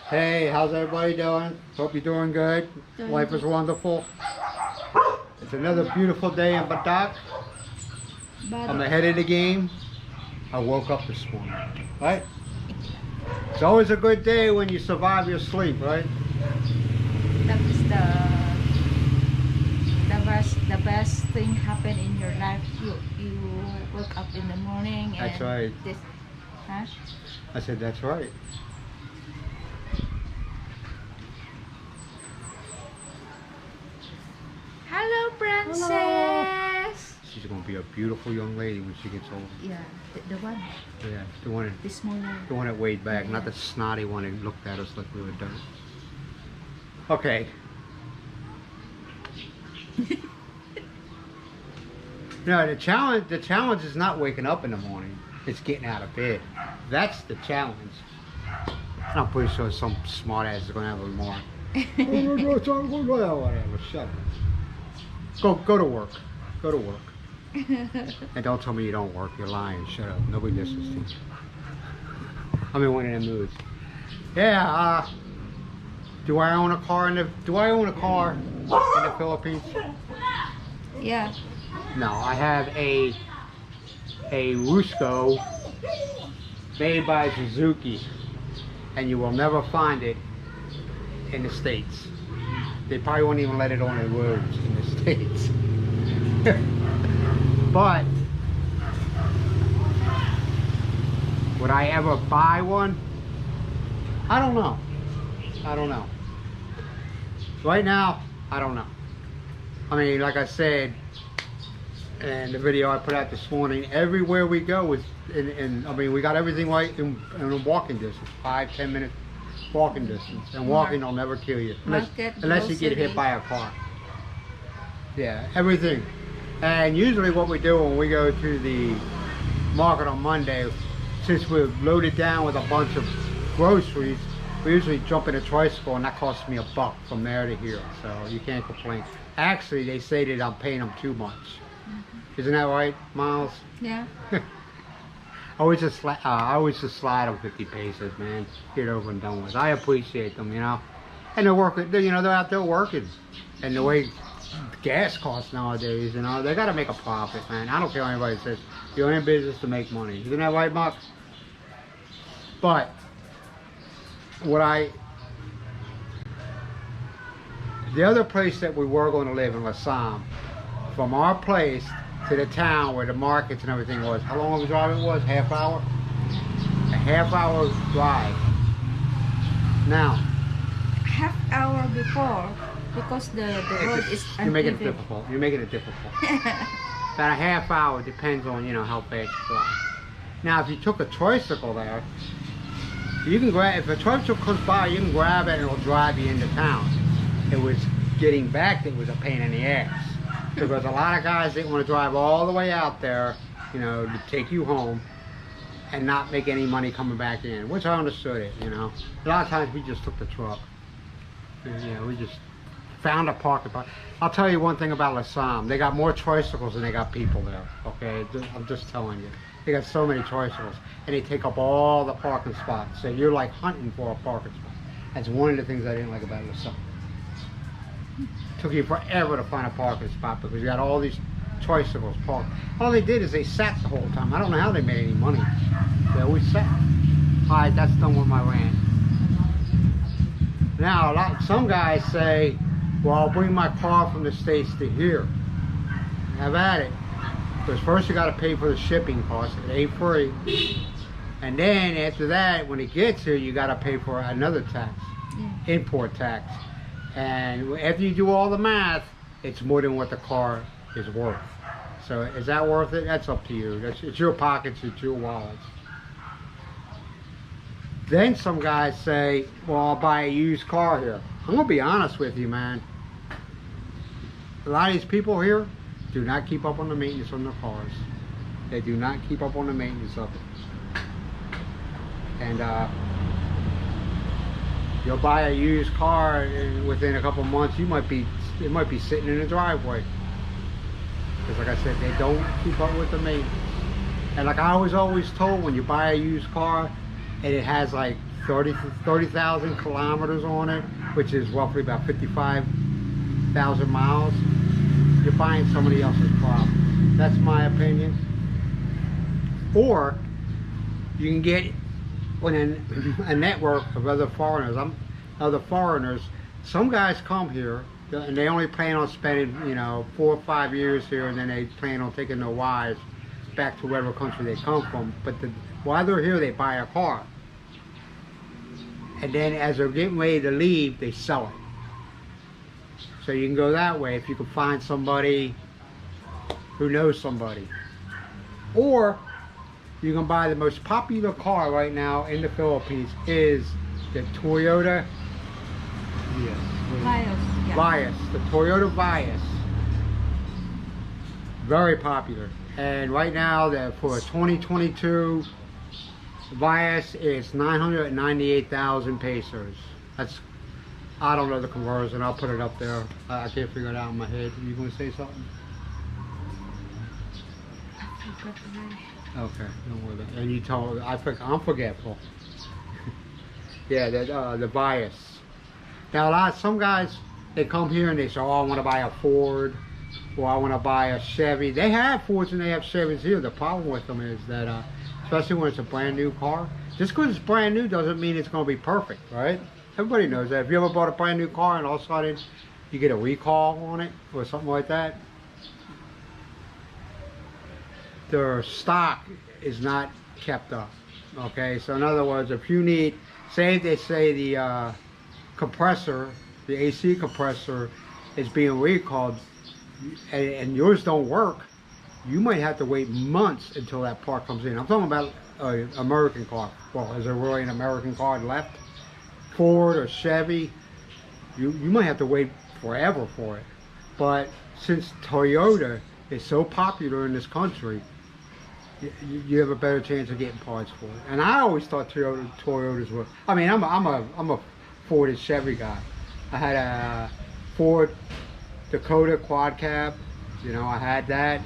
Hey, how's everybody doing? Hope you're doing good. Life is wonderful. It's another beautiful day in Badak. I'm ahead of the game. I woke up this morning, right? It's always a good day when you survive your sleep, right? That is the best thing happen in your life. You wake up in the morning and That's right. this, huh? I said, that's right. Hello, princess. She's gonna be a beautiful young lady when she gets older. Yeah, the one, Yeah, the small one. the one that weighed back, Yeah. not the snotty one that looked at us like we were done. Okay. No, the challenge is not waking up in the morning. It's getting out of bed. That's the challenge. I'm pretty sure some smart ass is gonna have a remark. Whatever, shut up. Go to work. Go to work. And don't tell me you don't work. You're lying. Shut up. Nobody listens to you. I'm in one of them moods. Yeah, do I own a car in the Philippines? Yeah. No, I have a Rusco made by Suzuki, and you will never find it in the States. They probably won't even let it on the roads in the States. But would I ever buy one? I don't know. I don't know. Right now, I don't know. I mean, like I said in the video I put out this morning, everywhere we go is I mean, we got everything right in a walking distance, 5-10 minute walking distance, and walking will never kill you unless you get hit by a car. Yeah, everything. And usually what we do when we go to the market on Monday, since we're loaded down with a bunch of groceries, we usually jump in a tricycle, and that costs me $1 from there to here, so you can't complain. Actually, they say that I'm paying them too much. Isn't that right, Miles? Yeah. I always just slide them 50 pesos, man. Get over and done with. I appreciate them, you know. And they're working, they're out there working. And the way gas costs nowadays, you know, they got to make a profit, man. I don't care what anybody says. You're in business to make money. Isn't that right, Mark? But the other place that we were going to live in Lassam, from our place to the town where the markets and everything was, how long of a drive it was? Half hour? A half-hour drive. Now, Half hour before, because the road is you're making it uneven. difficult. You're making it difficult. About a half hour depends on, you know, how fast you drive. Now, if you took a tricycle there, you can grab, if a tricycle comes by, you can grab it and it'll drive you into town. It was getting back that was a pain in the ass. Because a lot of guys didn't want to drive all the way out there, you know, to take you home and not make any money coming back in, which I understood it, you know. A lot of times we just took the truck. And, you know, we just found a parking spot. I'll tell you one thing about Lassam. They got more tricycles than they got people there, okay? I'm just telling you. They got so many tricycles, and they take up all the parking spots. So you're like hunting for a parking spot. That's one of the things I didn't like about Lassam. Took you forever to find a parking spot because you got all these tricycles parked. All they did is they sat the whole time. I don't know how they made any money. They always sat. All right, that's done with my rant. Now, some guys say, well, I'll bring my car from the States to here. Have at it. Because first you got to pay for the shipping cost. It ain't free. And then after that, when it gets here, you got to pay for another tax. Yeah. Import tax. And after you do all the math, it's more than what the car is worth. So is that worth it? That's up to you. It's your pockets, it's your wallets. Then some guys say, well, I'll buy a used car here. I'm going to be honest with you, man. A lot of these people here do not keep up on the maintenance on their cars. They do not keep up on the maintenance of it. And you'll buy a used car, and within a couple months, it might be sitting in the driveway. Because like I said, they don't keep up with the maintenance. And like I was always told, when you buy a used car and it has like 30,000 kilometers on it, which is roughly about 55,000 miles, you're buying somebody else's problem. That's my opinion. Or you can get on a network of other foreigners. Some guys come here and they only plan on spending, 4 or 5 years here, and then they plan on taking their wives back to whatever country they come from. But while they're here, they buy a car, and then as they're getting ready to leave, they sell it. So you can go that way if you can find somebody who knows somebody. Or you can buy the most popular car right now in the Philippines is the Toyota Vios, the Toyota Vios. Very popular. And right now, for a 2022 Vios, it's 998,000 pesos. I don't know the conversion. I'll put it up there. I can't figure it out in my head. You going to say something? Okay, don't worry about it. And you told I'm forgetful. Yeah, the Vios. Now some guys, they come here and they say, oh, I want to buy a Ford, or I want to buy a Chevy. They have Fords and they have Chevys here. The problem with them is that, especially when it's a brand new car, just because it's brand new doesn't mean it's going to be perfect, right? Everybody knows that. If you ever bought a brand new car and all of a sudden you get a recall on it or something like that, their stock is not kept up. Okay, so in other words, if you need, say they say the compressor, the AC compressor is being recalled, and yours don't work, you might have to wait months until that part comes in. I'm talking about an American car. Well, is there really an American car left? Ford or Chevy, you might have to wait forever for it. But since Toyota is so popular in this country, you have a better chance of getting parts for it. And I always thought Toyotas were. I mean, I'm a Ford and Chevy guy. I had a Ford Dakota quad cab. I had that.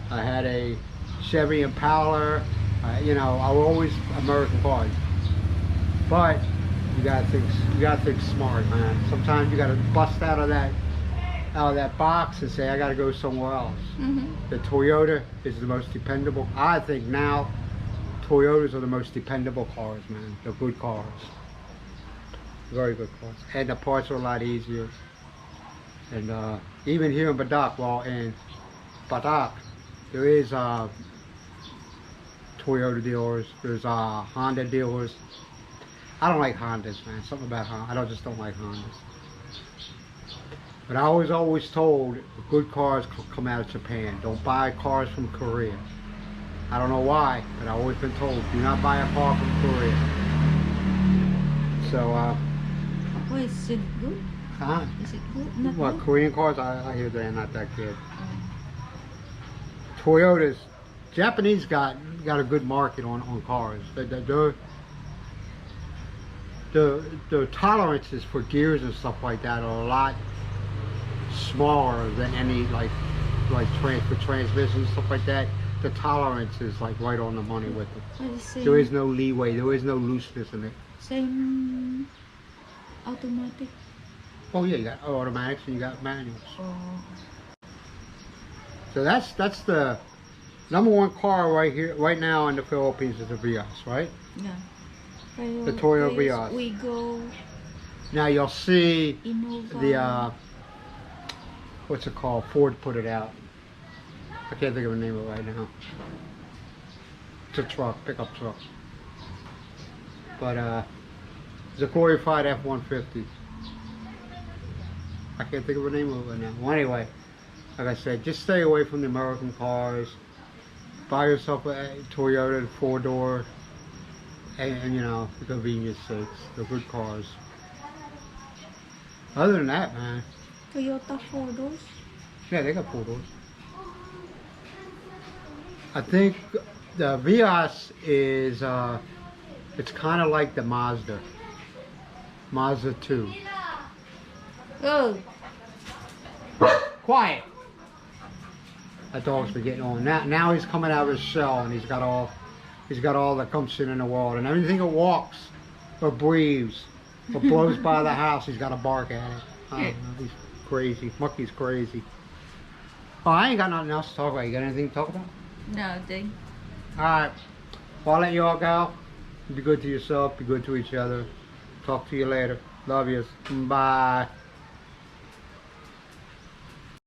I had a Chevy Impala. I was always American cars. But you gotta think smart, man. Sometimes you gotta bust out of that box and say, I gotta go somewhere else. The Toyota is the most dependable. I think now Toyotas are the most dependable cars, man. They're good cars. Very good cars. And the parts are a lot easier. And even here in Badak, there is Toyota dealers, there's Honda dealers. I don't like Hondas, man. Something about Honda. I just don't like Hondas. But I was always told good cars come out of Japan. Don't buy cars from Korea. I don't know why, but I've always been told, do not buy a car from Korea. So, well, is it good? Huh? Is it good? Not What, good? Korean cars? I hear they're not that good. Toyotas, Japanese got a good market on cars. The tolerances for gears and stuff like that are a lot smaller than any for transmission and stuff like that. The tolerance is like right on the money with them. There is no leeway. There is no looseness in it. Same automatic. Oh yeah, you got automatics and you got manuals. Oh. So that's the #1 car right now in the Philippines is the Vios, right? Yeah. The Toyota Vios. We go. Now you'll see Innova. the what's it called? Ford put it out. I can't think of the name of it right now. It's a truck, pickup truck. But it's a glorified F-150. I can't think of the name of it right now. Well, anyway, like I said, just stay away from the American cars. Buy yourself a Toyota 4-door, and for convenience sakes, they're good cars. Other than that, man. Toyota 4 doors. Yeah, they got 4 doors. I think the Vios is, it's kind of like the Mazda 2. Oh. Quiet. That dog's been getting on. Now he's coming out of his shell, and he's got all the gumption in the world, and everything that walks or breathes or blows by the house, he's got to bark at it. I don't know. He's crazy. Monkey's crazy. Oh, I ain't got nothing else to talk about. You got anything to talk about? Nothing. Alright. Well, I'll let you all go. Be good to yourself. Be good to each other. Talk to you later. Love you. Bye.